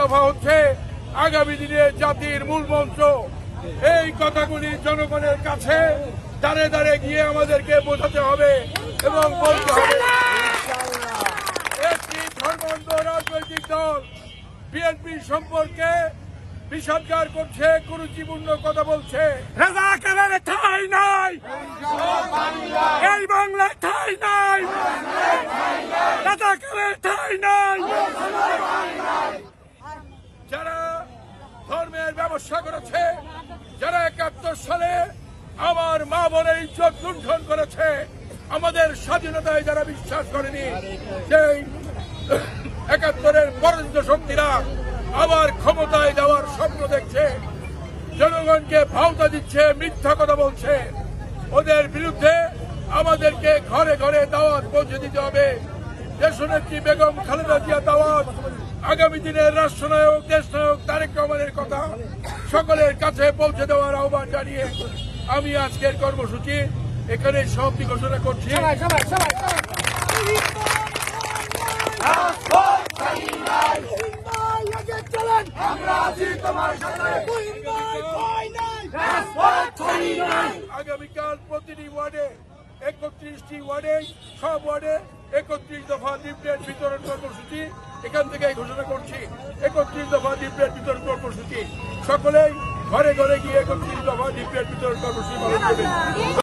দফা হচ্ছে আগামী দিনে জাতির মূল মন্ত্র। এই কথাগুলি জনগণের কাছে দাঁড়ে দাঁড়ে গিয়ে আমাদেরকে বোঝাতে হবে এবং বলতে হবে। একটি ধর্মান্ধ রাজনৈতিক দল বিএনপি সম্পর্কে বিষাদগার করছে, কুরুচিপূর্ণ কথা বলছে। রাজাকারের ঠাঁই নাই, এই বাংলায় ঠাঁই নাই, রাজাকারের ঠাঁই নাই। যারা ধর্মের ব্যবসা করেছে, যারা 71 সালে আমার মা বোনের ইজ্জত লুণ্ঠন করেছে, আমাদের স্বাধীনতায় যারা বিশ্বাস করেনি, সেই 71-এর পরাজিত শক্তিরা আবার ক্ষমতায় যাওয়ার স্বপ্ন দেখছে, জনগণকে ভাওতা দিচ্ছে, মিথ্যা কথা বলছে। ওদের বিরুদ্ধে আমাদেরকে ঘরে ঘরে দাওয়াত পৌঁছে দিতে হবে। দেশনেত্রী বেগম খালেদা জিয়া দাওয়াত, আগামী দিনের রাষ্ট্রনায়ক দেশনায়ক তারেক রহমানের কথা সকলের কাছে পৌঁছে দেওয়ার আহ্বান জানিয়ে আমি আজকের কর্মসূচি এখানে সমাপ্তি ঘোষণা করছি। আগামীকাল প্রতিটি ওয়ার্ডে 31টি ওয়ার্ডে, সব ওয়ার্ডে 31 দফা লিফলেট বিতরণ কর্মসূচি এখান থেকে ঘোষণা করছি। 31 দফা লিফলেট বিতরণ কর্মসূচি, সকলেই ঘরে ঘরে গিয়ে 31 দফা লিফলেট বিতরণ কর্মসূচি পালন করবেন।